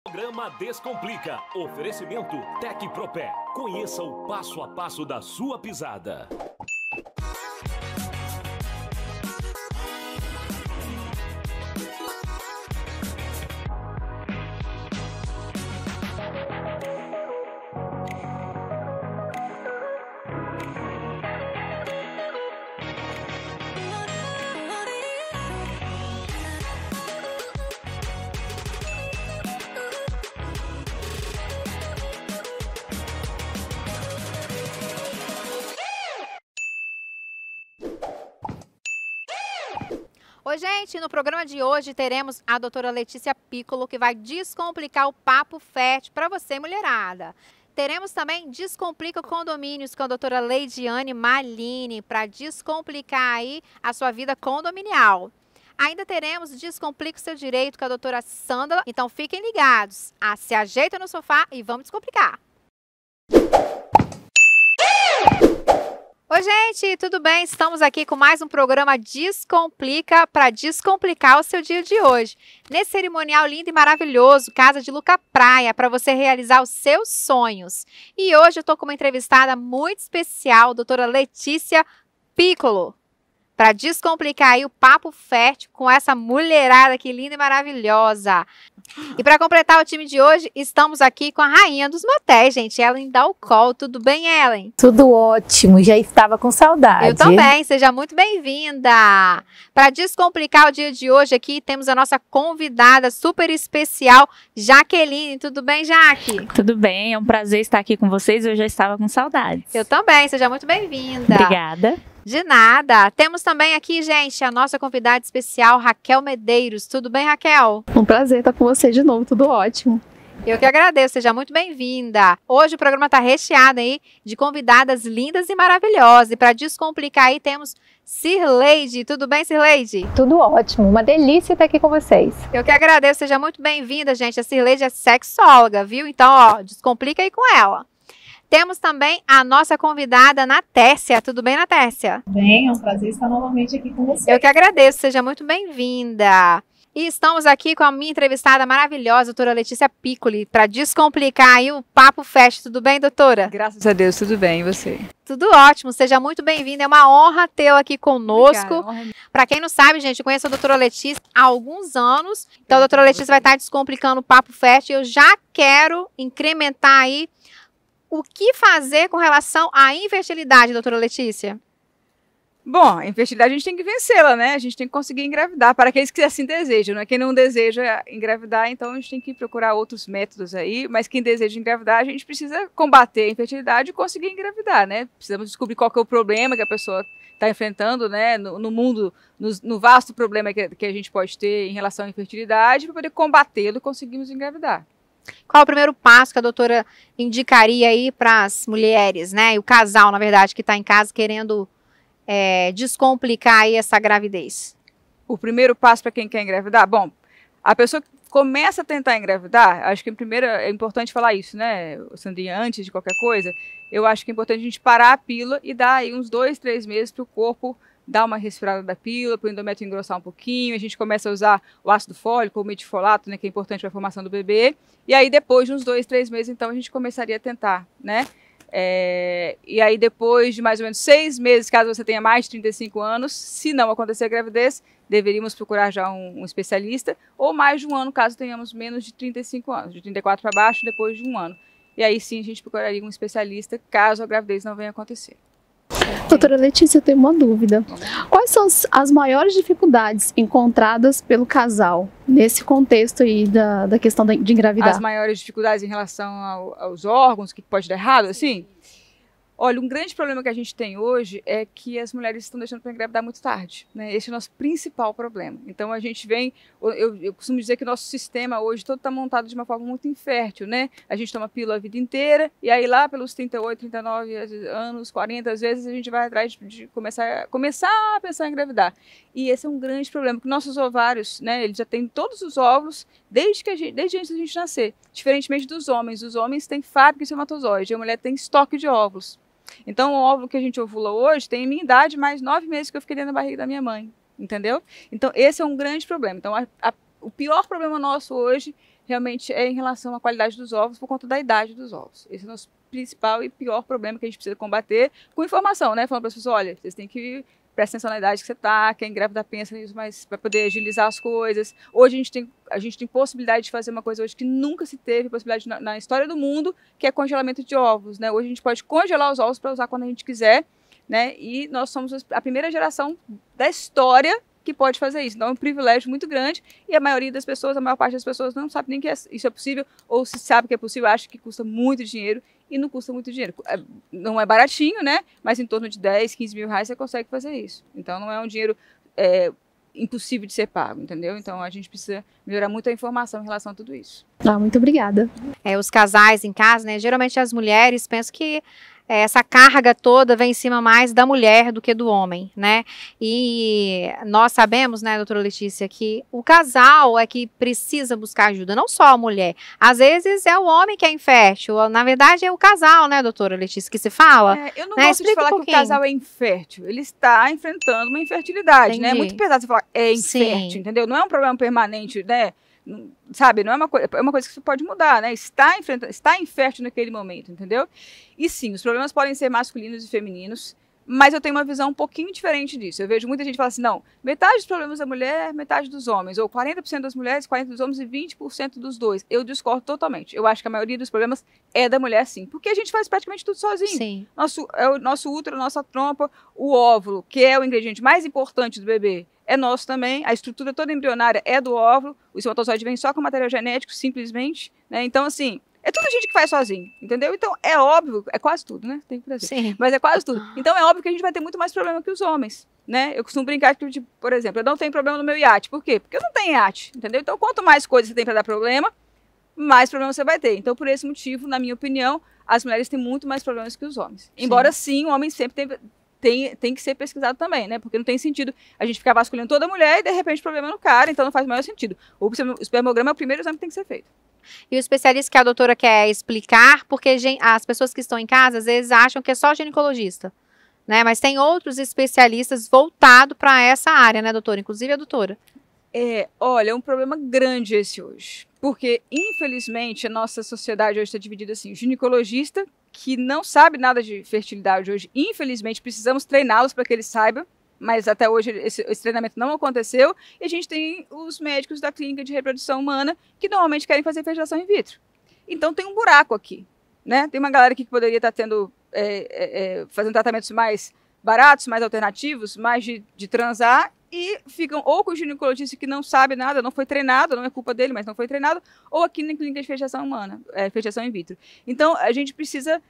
Programa Descomplica. Oferecimento Tecpropé. Conheça o passo a passo da sua pisada. Oi, gente, no programa de hoje teremos a doutora Letícia Piccolo, que vai descomplicar o papo fértil para você, mulherada. Teremos também Descomplica Condomínios com a doutora Leidiane Malini, para descomplicar aí a sua vida condominial. Ainda teremos Descomplica o Seu Direito com a doutora Sandra, então fiquem ligados. Se ajeita no sofá e vamos descomplicar. Oi, gente, tudo bem? Estamos aqui com mais um programa Descomplica para descomplicar o seu dia de hoje. Nesse cerimonial lindo e maravilhoso, Casa de Luca Praia, para você realizar os seus sonhos. E hoje eu estou com uma entrevistada muito especial, doutora Letícia Piccolo, para descomplicar aí o papo fértil com essa mulherada aqui linda e maravilhosa. E para completar o time de hoje, estamos aqui com a rainha dos motéis, gente, Ellen Dalcol. Tudo bem, Ellen? Tudo ótimo, já estava com saudade. Eu também, seja muito bem-vinda. Para descomplicar o dia de hoje aqui, temos a nossa convidada super especial, Jaqueline. Tudo bem, Jaque? Tudo bem, é um prazer estar aqui com vocês, eu já estava com saudades. Eu também, seja muito bem-vinda. Obrigada. De nada. Temos também aqui, gente, a nossa convidada especial, Raquel Medeiros. Tudo bem, Raquel? Um prazer estar com você de novo, tudo ótimo. Eu que agradeço, seja muito bem-vinda. Hoje o programa está recheado aí de convidadas lindas e maravilhosas. E para descomplicar aí temos Cirleide. Tudo bem, Cirleide? Tudo ótimo, uma delícia estar aqui com vocês. Eu que agradeço, seja muito bem-vinda, gente. A Cirleide é sexóloga, viu? Então, ó, descomplica aí com ela. Temos também a nossa convidada, Natércia. Tudo bem, Natércia? Bem, é um prazer estar novamente aqui com você. Eu que agradeço, seja muito bem-vinda. E estamos aqui com a minha entrevistada maravilhosa, doutora Letícia Piccolo, para descomplicar aí o papo fest. Tudo bem, doutora? Graças a Deus, tudo bem, e você? Tudo ótimo, seja muito bem-vinda. É uma honra tê-la aqui conosco. Para quem não sabe, gente, eu conheço a doutora Letícia há alguns anos. Então, a doutora Letícia vai estar descomplicando o papo fest. Eu já quero incrementar aí o que fazer com relação à infertilidade, doutora Letícia? Bom, a infertilidade a gente tem que vencê-la, né? A gente tem que conseguir engravidar, para aqueles que assim desejam, né? Quem não deseja engravidar, então a gente tem que procurar outros métodos aí, mas quem deseja engravidar, a gente precisa combater a infertilidade e conseguir engravidar, né? Precisamos descobrir qual que é o problema que a pessoa está enfrentando, né? No mundo, no vasto problema que a gente pode ter em relação à infertilidade, para poder combatê-lo e conseguirmos engravidar. Qual o primeiro passo que a doutora indicaria aí para as mulheres, né? E o casal, na verdade, que está em casa querendo descomplicar aí essa gravidez? O primeiro passo para quem quer engravidar? Bom, a pessoa que começa a tentar engravidar, acho que primeiro é importante falar isso, né, Sandrinha, antes de qualquer coisa, eu acho que é importante a gente parar a pílula e dar aí uns 2, 3 meses para o corpo dar uma respirada da pílula, para o endométrio engrossar um pouquinho, a gente começa a usar o ácido fólico, o metilfolato, né, que é importante para a formação do bebê, e aí depois de uns 2, 3 meses, então, a gente começaria a tentar, né, e aí depois de mais ou menos 6 meses, caso você tenha mais de 35 anos, se não acontecer a gravidez, deveríamos procurar já um especialista, ou mais de um ano, caso tenhamos menos de 35 anos, de 34 para baixo, depois de um ano. E aí sim a gente procuraria um especialista, caso a gravidez não venha a acontecer. Doutora Letícia, eu tenho uma dúvida. Quais são as maiores dificuldades encontradas pelo casal nesse contexto aí da questão de engravidar? As maiores dificuldades em relação aos órgãos, o que pode dar errado, assim? Olha, um grande problema que a gente tem hoje é que as mulheres estão deixando para engravidar muito tarde, né? Esse é o nosso principal problema. Então a gente vem, eu costumo dizer que o nosso sistema hoje todo está montado de uma forma muito infértil, né? A gente toma pílula a vida inteira e aí lá pelos 38, 39 anos, 40 às vezes a gente vai atrás de começar a pensar em engravidar. E esse é um grande problema, porque nossos ovários, né, eles já têm todos os óvulos desde antes da gente nascer. Diferentemente dos homens têm fábrica de espermatozoide, a mulher tem estoque de óvulos. Então, o óvulo que a gente ovula hoje tem a minha idade, mais 9 meses que eu fiquei dentro da barriga da minha mãe, entendeu? Então, esse é um grande problema. Então, o pior problema nosso hoje realmente é em relação à qualidade dos ovos por conta da idade dos ovos. Esse é o nosso principal e pior problema que a gente precisa combater com informação, né? Falando para as pessoas, olha, vocês têm que prestar atenção na idade que você está, quem grávida pensa nisso, mas vai poder agilizar as coisas. Hoje a gente tem possibilidade de fazer uma coisa hoje que nunca se teve possibilidade na história do mundo, que é congelamento de ovos, né? Hoje a gente pode congelar os ovos para usar quando a gente quiser, né? E nós somos a primeira geração da história que pode fazer isso. Então é um privilégio muito grande e a maioria das pessoas, a maior parte das pessoas não sabe nem que isso é possível, ou se sabe que é possível, acha que custa muito dinheiro e não custa muito dinheiro. Não é baratinho, né? Mas em torno de 10, 15 mil reais você consegue fazer isso. Então não é um dinheiro impossível de ser pago, entendeu? Então a gente precisa melhorar muito a informação em relação a tudo isso. Muito obrigada. Os casais em casa, né? Geralmente as mulheres pensam que essa carga toda vem em cima mais da mulher do que do homem, né? E nós sabemos, né, doutora Letícia, que o casal é que precisa buscar ajuda, não só a mulher. Às vezes é o homem que é infértil, na verdade é o casal, né, doutora Letícia, que se fala. Eu não gosto de falar que o casal é infértil, ele está enfrentando uma infertilidade, né? É muito pesado você falar infértil, sim, entendeu? Não é um problema permanente, né? Sabe, não é uma coisa, é uma coisa que você pode mudar, né? Está infértil naquele momento, entendeu? E sim, os problemas podem ser masculinos e femininos, mas eu tenho uma visão um pouquinho diferente disso. Eu vejo muita gente falar assim, não, metade dos problemas da mulher, metade dos homens, ou 40% das mulheres, 40% dos homens e 20% dos dois. Eu discordo totalmente. Eu acho que a maioria dos problemas é da mulher, sim, porque a gente faz praticamente tudo sozinho. Sim. É o nosso útero, a nossa trompa, o óvulo, que é o ingrediente mais importante do bebê, é nosso também, a estrutura toda embrionária é do óvulo, o espermatozoide vem só com material genético, simplesmente, né? Então, assim, é tudo a gente que faz sozinho, entendeu? Então, é óbvio, é quase tudo, né? Tem que fazer. Sim. Mas é quase tudo. Então, é óbvio que a gente vai ter muito mais problema que os homens, né? Eu costumo brincar que, tipo, por exemplo, eu não tenho problema no meu iate. Por quê? Porque eu não tenho iate, entendeu? Então, quanto mais coisas você tem para dar problema, mais problema você vai ter. Então, por esse motivo, na minha opinião, as mulheres têm muito mais problemas que os homens. Embora, sim, o homem sempre tem que ser pesquisado também, né? Porque não tem sentido a gente ficar vasculhando toda mulher e, de repente, problema no cara, então não faz o maior sentido. O espermograma é o primeiro exame que tem que ser feito. E o especialista que a doutora quer explicar, porque as pessoas que estão em casa, às vezes, acham que é só ginecologista, né? Mas tem outros especialistas voltados para essa área, né, doutora? Inclusive a doutora. Olha, é um problema grande esse hoje. Porque, infelizmente, a nossa sociedade hoje está dividida assim, o ginecologista, que não sabe nada de fertilidade hoje, infelizmente, precisamos treiná-los para que eles saibam, mas até hoje esse treinamento não aconteceu, e a gente tem os médicos da clínica de reprodução humana, que normalmente querem fazer fertilização in vitro. Então tem um buraco aqui, né? Tem uma galera aqui que poderia estar fazendo tratamentos mais baratos, mais alternativos, mais de transar, e ficam ou com o ginecologista que não sabe nada, não foi treinado, não é culpa dele, mas não foi treinado, ou aqui na clínica de fertilização humana, fertilização in vitro. Então, a gente precisa,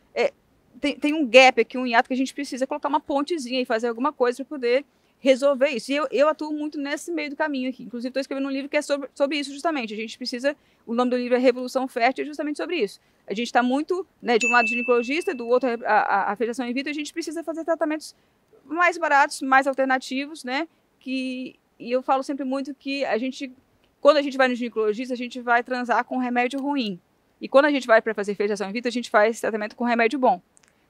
tem um gap aqui, um hiato que a gente precisa colocar uma pontezinha e fazer alguma coisa para poder resolver isso. E eu atuo muito nesse meio do caminho aqui. Inclusive, estou escrevendo um livro que é sobre isso justamente. A gente precisa, o nome do livro é Revolução Fértil, é justamente sobre isso. A gente está muito, né, de um lado ginecologista, do outro a fertilização in vitro, a gente precisa fazer tratamentos mais baratos, mais alternativos, né? E eu falo sempre muito que quando a gente vai no ginecologista, a gente vai transar com remédio ruim. E quando a gente vai para fazer fertilização in vitro, a gente faz tratamento com remédio bom.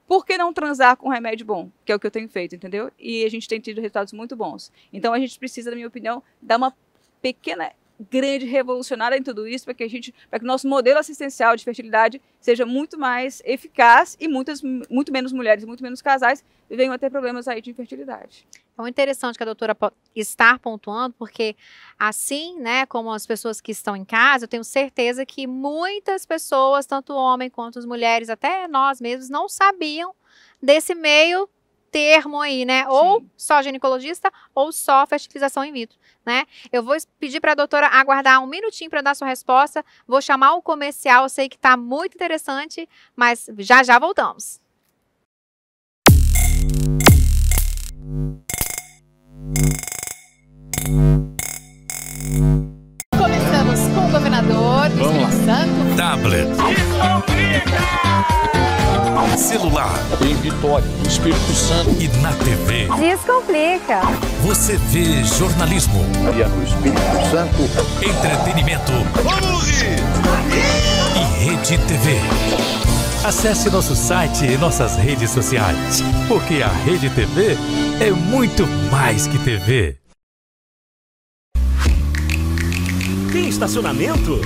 Por que não transar com remédio bom? Que é o que eu tenho feito, entendeu? E a gente tem tido resultados muito bons. Então a gente precisa, na minha opinião, dar uma pequena, grande revolucionária em tudo isso, para que o nosso modelo assistencial de fertilidade seja muito mais eficaz e muito menos mulheres, muito menos casais venham a ter problemas aí de infertilidade. É muito interessante que a doutora está pontuando, porque assim, né, como as pessoas que estão em casa, eu tenho certeza que muitas pessoas, tanto homens quanto as mulheres, até nós mesmos, não sabiam desse meio termo aí, né? Sim. Ou só ginecologista ou só fertilização in vitro, né? Eu vou pedir para a doutora aguardar um minutinho para dar sua resposta. Vou chamar o comercial, eu sei que está muito interessante, mas já voltamos. Começamos com o governador do Espírito Santo. Tablet. Celular. Em Vitória, no Espírito Santo. E na TV. Descomplica. Você vê jornalismo. E no Espírito Santo. Entretenimento. E Rede TV. Acesse nosso site e nossas redes sociais, porque a Rede TV é muito mais que TV. Tem estacionamento?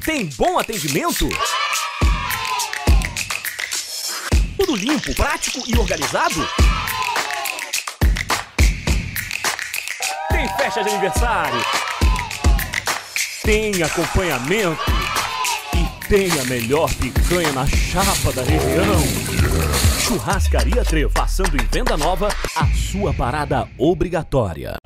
Tem bom atendimento? Tudo limpo, prático e organizado? Tem festa de aniversário? Tem acompanhamento? E tem a melhor picanha na chapa da região? Churrascaria Trevo, passando em venda nova, a sua parada obrigatória.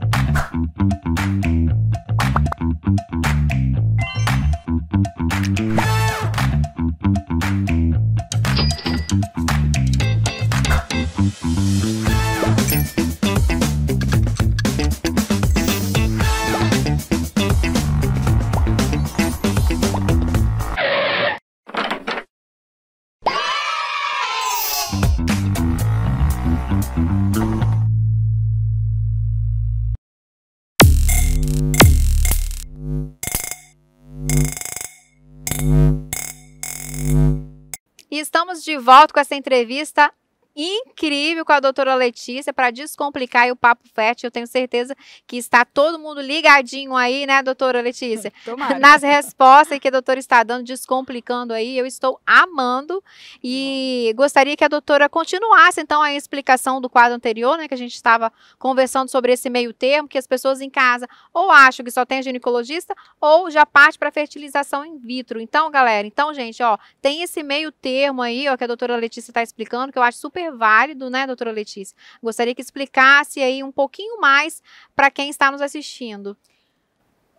E estamos de volta com essa entrevista incrível com a doutora Letícia para descomplicar aí o Papo Fértil. Eu tenho certeza que está todo mundo ligadinho aí, né, doutora Letícia? Tomara. Nas respostas que a doutora está dando, descomplicando aí, eu estou amando e gostaria que a doutora continuasse, então, a explicação do quadro anterior, né, que a gente estava conversando sobre esse meio termo, que as pessoas em casa ou acham que só tem ginecologista ou já parte para fertilização in vitro. Então, galera, gente, ó, tem esse meio termo aí, ó, que a doutora Letícia está explicando, que eu acho super válido, né, doutora Letícia? Gostaria que explicasse aí um pouquinho mais para quem está nos assistindo.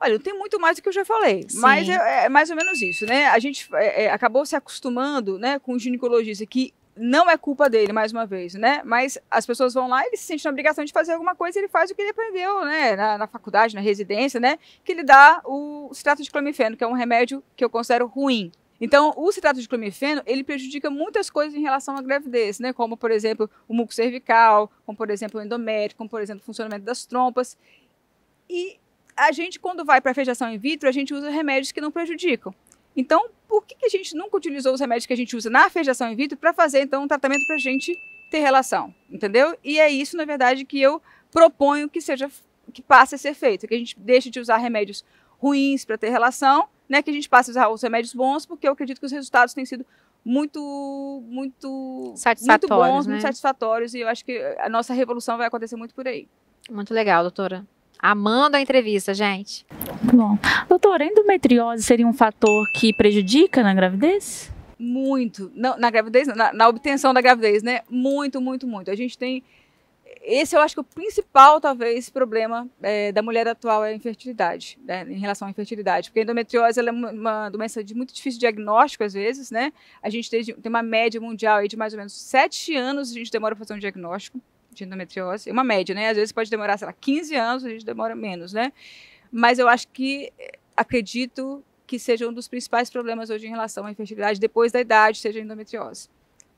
Olha, tem muito mais do que eu já falei, Sim. mas é mais ou menos isso, né? A gente acabou se acostumando, né, com o ginecologista, que não é culpa dele, mais uma vez, né? Mas as pessoas vão lá e ele se sente na obrigação de fazer alguma coisa e ele faz o que ele aprendeu, né? Na faculdade, na residência, né? Que ele dá o citrato de clomifeno, que é um remédio que eu considero ruim. Então, o citrato de clomifeno, ele prejudica muitas coisas em relação à gravidez, né? Como, por exemplo, o muco cervical, como, por exemplo, o endométrio, como, por exemplo, o funcionamento das trompas. E a gente, quando vai para a fertilização in vitro, a gente usa remédios que não prejudicam. Então, por que a gente nunca utilizou os remédios que a gente usa na fertilização in vitro para fazer, então, um tratamento para a gente ter relação, entendeu? E é isso, na verdade, que eu proponho que passe a ser feito, que a gente deixe de usar remédios ruins para ter relação, né, que a gente passe a usar os remédios bons, porque eu acredito que os resultados têm sido muito Satisfatórios, bons, né? muito satisfatórios, e eu acho que a nossa revolução vai acontecer muito por aí. Muito legal, doutora. Amando a entrevista, gente. Bom, doutora, a endometriose seria um fator que prejudica na gravidez? Muito. Não, na gravidez, na obtenção da gravidez, né? Muito, muito, muito. A gente tem... Esse eu acho que o principal, talvez, problema da mulher atual é a infertilidade, né, em relação à infertilidade. Porque a endometriose ela é uma doença de muito difícil diagnóstico, às vezes, né? A gente tem uma média mundial aí de mais ou menos 7 anos a gente demora para fazer um diagnóstico de endometriose. É uma média, né? Às vezes pode demorar, sei lá, 15 anos, a gente demora menos, né? Mas eu acho que, acredito que seja um dos principais problemas hoje em relação à infertilidade, depois da idade, seja a endometriose.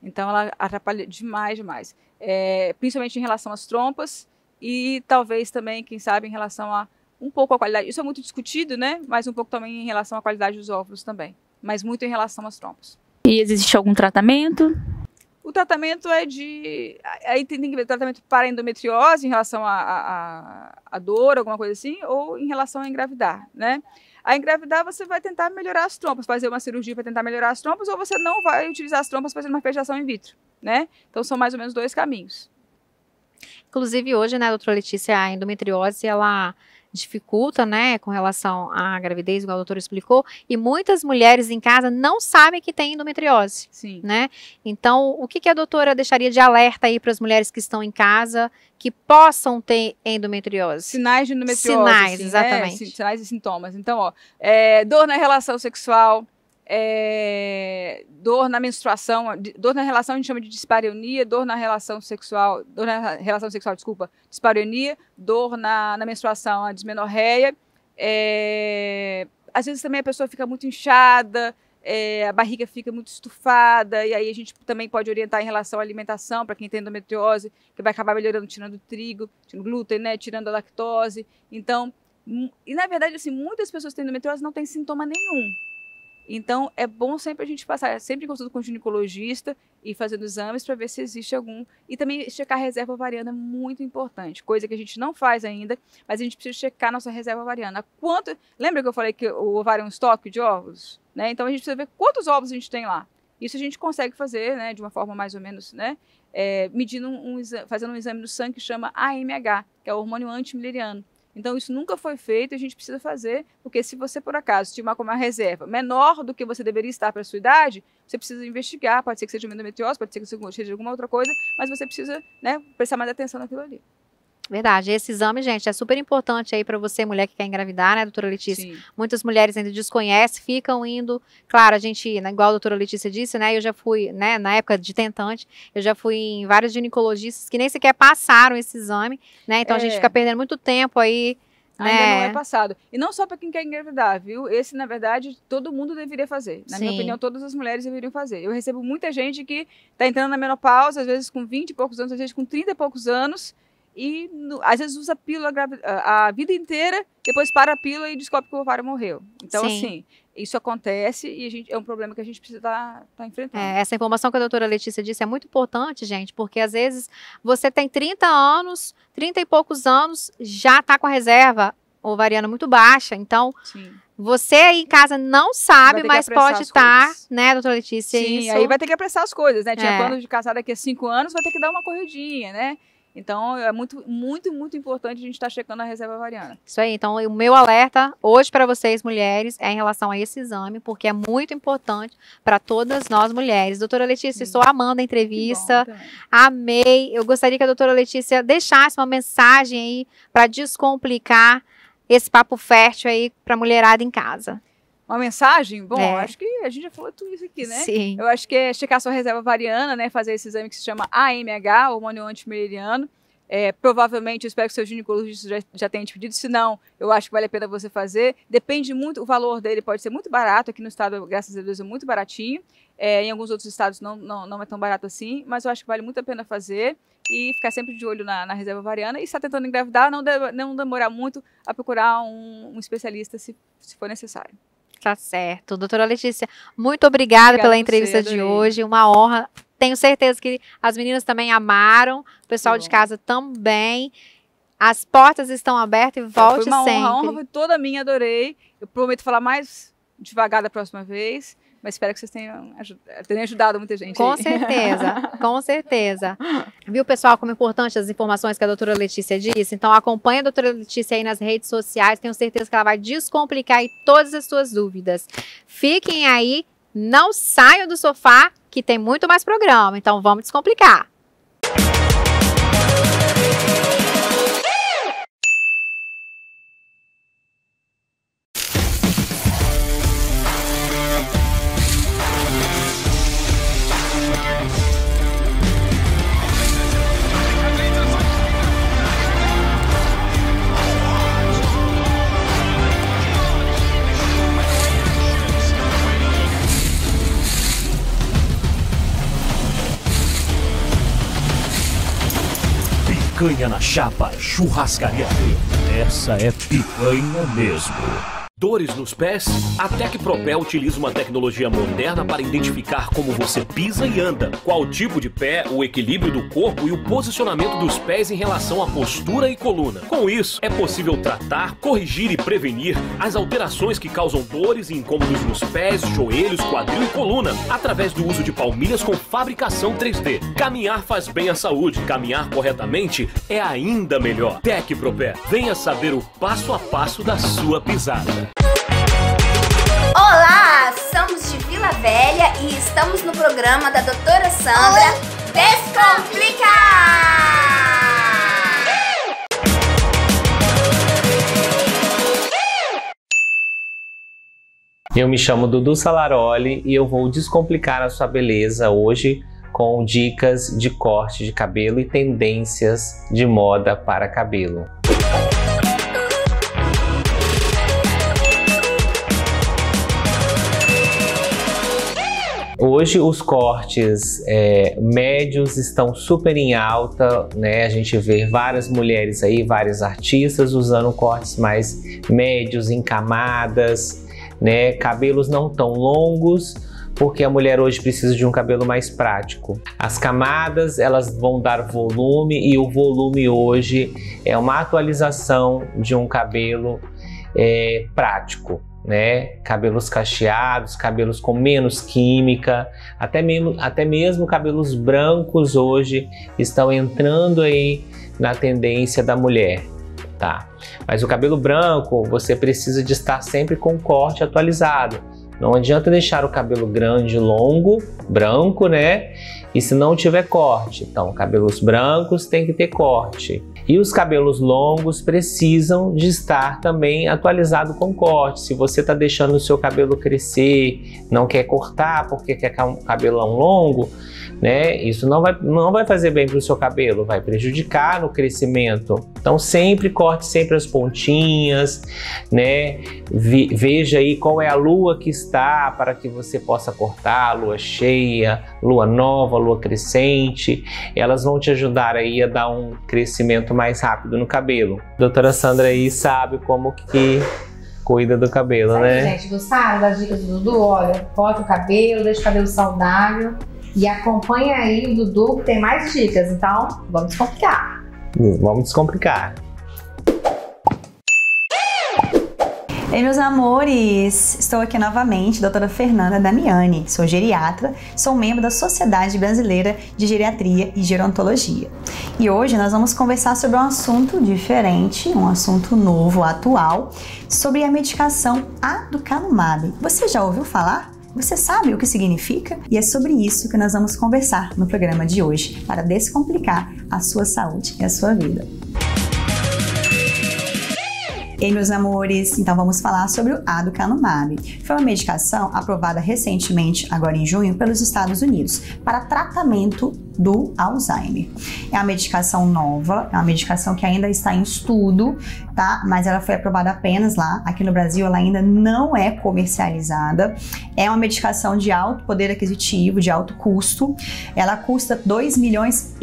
Então, ela atrapalha demais. Principalmente em relação às trompas e talvez também, quem sabe, em relação a um pouco a qualidade. Isso é muito discutido, né? Mas um pouco também em relação à qualidade dos óvulos também. Mas muito em relação às trompas. E existe algum tratamento? O tratamento é de... Aí tem que ver tratamento para a endometriose em relação a dor, alguma coisa assim, ou em relação a engravidar, né? A engravidar, você vai tentar melhorar as trompas, fazer uma cirurgia para tentar melhorar as trompas, ou você não vai utilizar as trompas fazendo uma fertilização in vitro, né? Então, são mais ou menos 2 caminhos. Inclusive, hoje, né, doutora Letícia, a endometriose, ela dificulta, né, com relação à gravidez, igual a doutora explicou, e muitas mulheres em casa não sabem que tem endometriose. Sim. Né? Então, o que a doutora deixaria de alerta aí para as mulheres que estão em casa, que possam ter endometriose? Sinais de endometriose. Sinais, assim, exatamente. Né? Sinais e sintomas. Então, ó, dor na relação sexual, dor na menstruação, dor na relação a gente chama de dispareunia, dor na relação sexual, dispareunia, dor na menstruação, a dismenorreia. Às vezes também a pessoa fica muito inchada, a barriga fica muito estufada, e aí a gente também pode orientar em relação à alimentação, para quem tem endometriose, que vai acabar melhorando, tirando o trigo, tirando o glúten, né, tirando a lactose. Então, e na verdade, assim, muitas pessoas que têm endometriose não têm sintoma nenhum. Então, é bom sempre a gente passar, sempre consulta com o ginecologista e fazendo exames para ver se existe algum. E também checar a reserva ovariana é muito importante, coisa que a gente não faz ainda, mas a gente precisa checar a nossa reserva ovariana. Lembra que eu falei que o ovário é um estoque de óvulos? Né? Então, a gente precisa ver quantos óvulos a gente tem lá. Isso a gente consegue fazer, né, de uma forma mais ou menos, né, medindo fazendo um exame no sangue que chama AMH, que é o hormônio antimileriano. Então, isso nunca foi feito e a gente precisa fazer, porque se você, por acaso, estimar como uma reserva menor do que você deveria estar para a sua idade, você precisa investigar, pode ser que seja endometriose, pode ser que seja alguma outra coisa, mas você precisa, né, prestar mais atenção naquilo ali. Verdade, esse exame, gente, é super importante aí para você, mulher que quer engravidar, né, doutora Letícia? Sim. Muitas mulheres ainda desconhecem, ficam indo, claro, a gente, né, igual a doutora Letícia disse, né, eu já fui, né, na época de tentante, eu já fui em vários ginecologistas que nem sequer passaram esse exame, né, então a gente fica perdendo muito tempo aí, né? Ainda não é passado. E não só para quem quer engravidar, viu? Esse, na verdade, todo mundo deveria fazer. Na minha opinião, todas as mulheres deveriam fazer. Eu recebo muita gente que está entrando na menopausa, às vezes com 20 e poucos anos, às vezes com 30 e poucos anos, e às vezes usa a pílula a vida inteira, depois para a pílula e descobre que o ovário morreu. Então, assim, isso acontece e é um problema que a gente precisa estar enfrentando. Essa informação que a doutora Letícia disse é muito importante, gente, porque às vezes você tem 30 anos, 30 e poucos anos, já está com a reserva ovariana muito baixa, então... Sim. Você aí em casa não sabe, mas pode estar, né, doutora Letícia? Sim, isso... aí vai ter que apressar as coisas, né? Tinha plano de casar daqui a 5 anos, vai ter que dar uma corridinha, né? Então, é muito, muito, muito importante a gente estar checando a reserva ovariana. Isso aí. Então, o meu alerta hoje para vocês, mulheres, é em relação a esse exame, porque é muito importante para todas nós mulheres. Doutora Letícia, estou amando a entrevista. Amei. Eu gostaria que a doutora Letícia deixasse uma mensagem aí para descomplicar esse papo fértil aí para a mulherada em casa. Uma mensagem? Bom, acho que a gente já falou tudo isso aqui, né? Sim. Eu acho que é checar sua reserva ovariana, né? Fazer esse exame que se chama AMH, hormônio antimileriano. Provavelmente, eu espero que seu ginecologista já tenha te pedido. Se não, eu acho que vale a pena você fazer. Depende muito, o valor dele pode ser muito barato. Aqui no estado, graças a Deus, é muito baratinho. Em alguns outros estados não é tão barato assim, mas eu acho que vale muito a pena fazer. E ficar sempre de olho na reserva ovariana. E se está tentando engravidar, não demorar muito a procurar um especialista se for necessário. Tá certo. Doutora Letícia, muito obrigada pela entrevista de hoje. Uma honra. Tenho certeza que as meninas também amaram. O pessoal de casa também. As portas estão abertas e volte sempre. Foi uma honra, foi toda minha, adorei. Eu prometo falar mais devagar da próxima vez. Mas espero que vocês tenham ajudado muita gente. Com certeza, com certeza. Viu, pessoal, como é importante as informações que a doutora Letícia disse? Então, acompanhe a doutora Letícia aí nas redes sociais. Tenho certeza que ela vai descomplicar aí todas as suas dúvidas. Fiquem aí, não saiam do sofá, que tem muito mais programa. Então, vamos descomplicar. Picanha na chapa, churrascaria Trê. Essa é picanha mesmo. Dores nos pés? A Tecpropé utiliza uma tecnologia moderna para identificar como você pisa e anda, qual tipo de pé, o equilíbrio do corpo e o posicionamento dos pés em relação à postura e coluna. Com isso, é possível tratar, corrigir e prevenir as alterações que causam dores e incômodos nos pés, joelhos, quadril e coluna, através do uso de palmilhas com fabricação 3D. Caminhar faz bem à saúde, caminhar corretamente é ainda melhor. Tecpropé, venha saber o passo a passo da sua pisada. Olá, somos de Vila Velha e estamos no programa da doutora Sandra Descomplica! Eu me chamo Dudu Salaroli e eu vou descomplicar a sua beleza hoje com dicas de corte de cabelo e tendências de moda para cabelo. Hoje os cortes médios estão super em alta, né? A gente vê várias mulheres aí, vários artistas usando cortes mais médios, em camadas. né? Cabelos não tão longos, porque a mulher hoje precisa de um cabelo mais prático. As camadas, elas vão dar volume, e o volume hoje é uma atualização de um cabelo prático, né? Cabelos cacheados, cabelos com menos química, até mesmo cabelos brancos hoje estão entrando aí na tendência da mulher, tá? Mas o cabelo branco, você precisa de estar sempre com o corte atualizado. Não adianta deixar o cabelo grande, longo, branco, né? E se não tiver corte. Então, cabelos brancos tem que ter corte. E os cabelos longos precisam de estar também atualizado com corte. Se você está deixando o seu cabelo crescer, não quer cortar porque quer um cabelão longo, né? Isso não vai fazer bem para o seu cabelo, vai prejudicar no crescimento. Então sempre corte sempre as pontinhas, né? Veja aí qual é a lua que está para que você possa cortar, lua cheia, lua nova, lua crescente. Elas vão te ajudar aí a dar um crescimento mais rápido no cabelo. Doutora Sandra aí sabe como que cuida do cabelo, né? Gente, gostaram das dicas do Dudu? Olha, corta o cabelo, deixa o cabelo saudável. E acompanha aí o Dudu, que tem mais dicas. Então, vamos descomplicar. Vamos descomplicar. Ei, meus amores! Estou aqui novamente, doutora Fernanda Damiani. Sou geriatra, sou membro da Sociedade Brasileira de Geriatria e Gerontologia. E hoje nós vamos conversar sobre um assunto diferente, um assunto novo, atual, sobre a medicação aducanumab. Você já ouviu falar? Você sabe o que significa? E é sobre isso que nós vamos conversar no programa de hoje, para descomplicar a sua saúde e a sua vida. Ei, meus amores, então vamos falar sobre o aducanumab. Foi uma medicação aprovada recentemente, agora em junho, pelos Estados Unidos, para tratamento do Alzheimer. É uma medicação nova, é uma medicação que ainda está em estudo, tá? Mas ela foi aprovada apenas lá. Aqui no Brasil ela ainda não é comercializada. É uma medicação de alto poder aquisitivo, de alto custo. Ela custa 2,5 milhões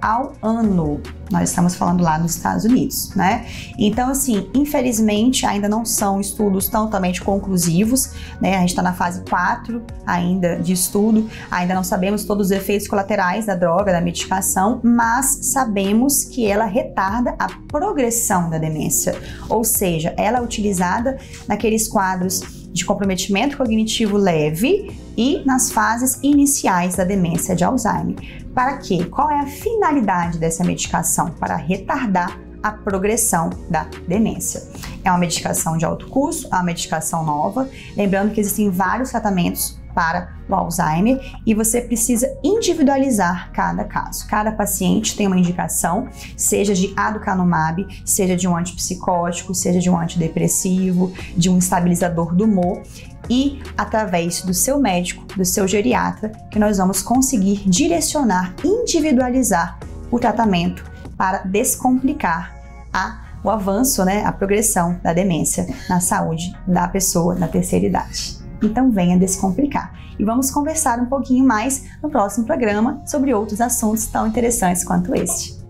ao ano. Nós estamos falando lá nos Estados Unidos, né? Então, assim, infelizmente ainda não são estudos totalmente conclusivos, né? A gente está na fase 4 ainda de estudo, ainda não sabemos todos os efeitos colaterais da droga, da medicação, mas sabemos que ela retarda a progressão da demência, ou seja, ela é utilizada naqueles quadros de comprometimento cognitivo leve e nas fases iniciais da demência de Alzheimer. Para quê? Qual é a finalidade dessa medicação? Para retardar a progressão da demência. É uma medicação de alto custo, é uma medicação nova, lembrando que existem vários tratamentos para o Alzheimer e você precisa individualizar cada caso. Cada paciente tem uma indicação, seja de aducanumab, seja de um antipsicótico, seja de um antidepressivo, de um estabilizador do humor, e através do seu médico, do seu geriatra, que nós vamos conseguir direcionar, individualizar o tratamento para descomplicar o avanço, né, a progressão da demência na saúde da pessoa na terceira idade. Então venha descomplicar. E vamos conversar um pouquinho mais no próximo programa sobre outros assuntos tão interessantes quanto este.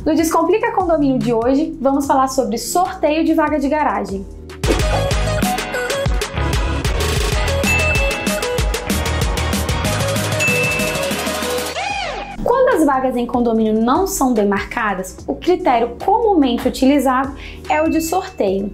No Descomplica Condomínio de hoje, vamos falar sobre sorteio de vaga de garagem. Quando as vagas em condomínio não são demarcadas, o critério comumente utilizado é o de sorteio.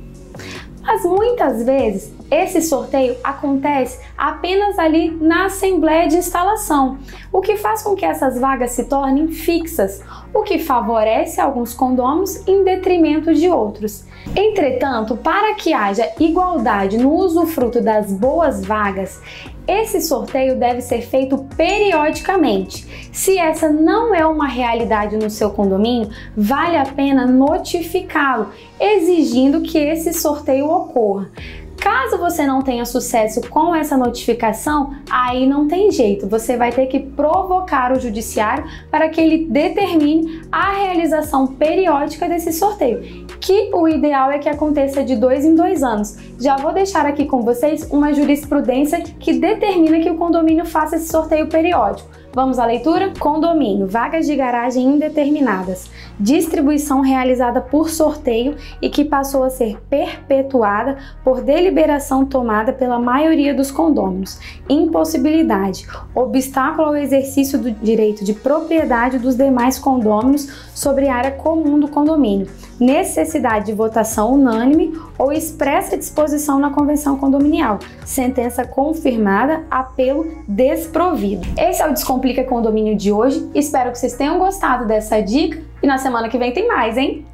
Mas muitas vezes esse sorteio acontece apenas ali na assembleia de instalação, o que faz com que essas vagas se tornem fixas, o que favorece alguns condôminos em detrimento de outros. Entretanto, para que haja igualdade no usufruto das boas vagas, esse sorteio deve ser feito periodicamente. Se essa não é uma realidade no seu condomínio, vale a pena notificá-lo, exigindo que esse sorteio ocorra. Caso você não tenha sucesso com essa notificação, aí não tem jeito, você vai ter que provocar o judiciário para que ele determine a realização periódica desse sorteio, que o ideal é que aconteça de 2 em 2 anos. Já vou deixar aqui com vocês uma jurisprudência que determina que o condomínio faça esse sorteio periódico. Vamos à leitura? Condomínio, vagas de garagem indeterminadas, distribuição realizada por sorteio e que passou a ser perpetuada por deliberação tomada pela maioria dos condôminos, impossibilidade, obstáculo ao exercício do direito de propriedade dos demais condôminos sobre a área comum do condomínio, necessidade de votação unânime ou expressa disposição na convenção condominial, sentença confirmada, apelo desprovido. Esse é o Descomplica Condomínio de hoje, espero que vocês tenham gostado dessa dica e na semana que vem tem mais, hein?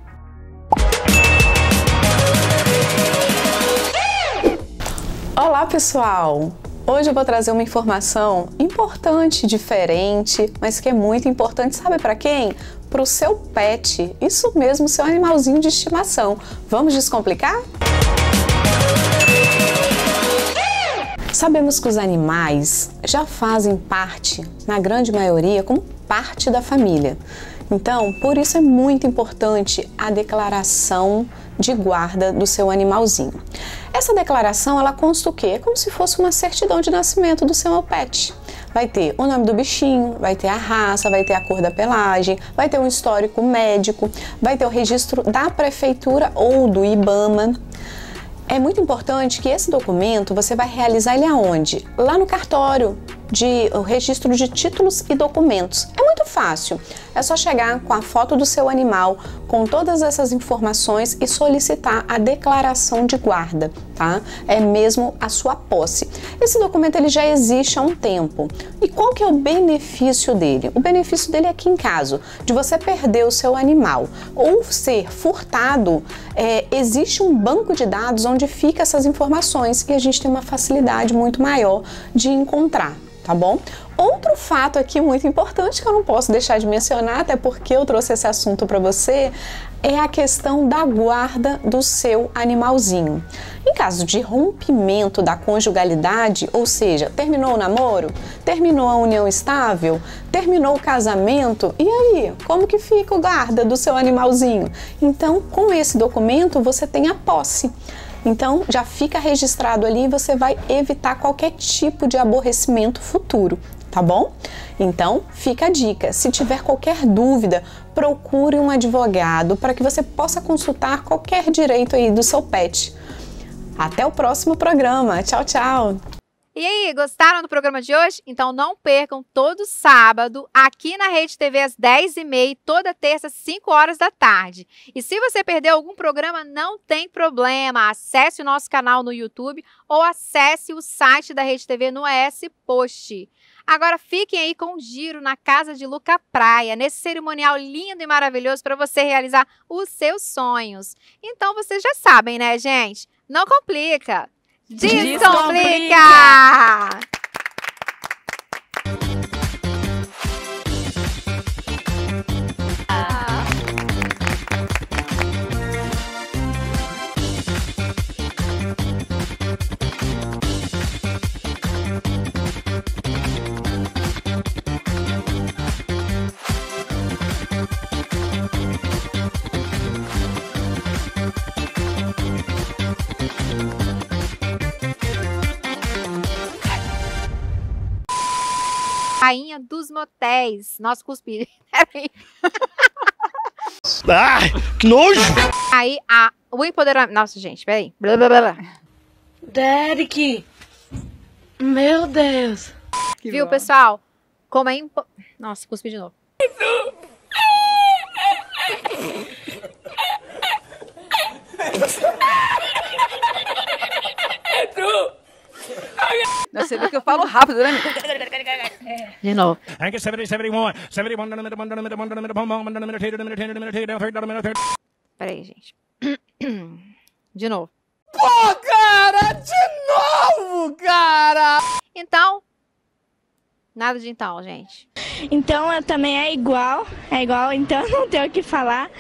Olá, pessoal! Hoje eu vou trazer uma informação importante, diferente, mas que é muito importante, sabe para quem? Para o seu pet, isso mesmo, seu animalzinho de estimação. Vamos descomplicar? Sabemos que os animais já fazem parte, na grande maioria, como parte da família. Então, por isso é muito importante a declaração de guarda do seu animalzinho. Essa declaração, ela consta o quê? É como se fosse uma certidão de nascimento do seu pet. Vai ter o nome do bichinho, vai ter a raça, vai ter a cor da pelagem, vai ter um histórico médico, vai ter o registro da prefeitura ou do IBAMA. É muito importante que esse documento você vai realizar ele aonde? Lá no cartório, o registro de títulos e documentos. É muito fácil, é só chegar com a foto do seu animal, com todas essas informações e solicitar a declaração de guarda, tá? É mesmo a sua posse. Esse documento ele já existe há um tempo. E qual que é o benefício dele? O benefício dele é que em caso de você perder o seu animal ou ser furtado, existe um banco de dados onde fica essas informações e a gente tem uma facilidade muito maior de encontrar. Tá bom? Outro fato aqui muito importante que eu não posso deixar de mencionar, até porque eu trouxe esse assunto para você, é a questão da guarda do seu animalzinho. Em caso de rompimento da conjugalidade, ou seja, terminou o namoro, terminou a união estável, terminou o casamento, e aí? Como que fica o guarda do seu animalzinho? Então, com esse documento, você tem a posse. Então, já fica registrado ali e você vai evitar qualquer tipo de aborrecimento futuro, tá bom? Então, fica a dica. Se tiver qualquer dúvida, procure um advogado para que você possa consultar qualquer direito aí do seu pet. Até o próximo programa. Tchau, tchau! E aí, gostaram do programa de hoje? Então não percam todo sábado, aqui na Rede TV às 10h30 e toda terça às 5 horas da tarde. E se você perdeu algum programa, não tem problema. Acesse o nosso canal no YouTube ou acesse o site da Rede TV no ES Post. Agora fiquem aí com o giro na Casa de Luca Praia, nesse cerimonial lindo e maravilhoso para você realizar os seus sonhos. Então vocês já sabem, né, gente? Não complica! Descomplica! Rainha dos motéis. Nossa, cuspi. Ai, que nojo! Aí, o empoderamento... Nossa, gente, peraí. Blá, blá, blá, blá. Derek! Meu Deus! Que viu, bom. Pessoal? Como é... Nossa, cuspi de novo. Você vê que eu falo rápido, né? De novo. Peraí, gente. De novo. Pô, cara! De novo, cara! Então... Nada de então, gente. Então, também é igual, então não tenho o que falar.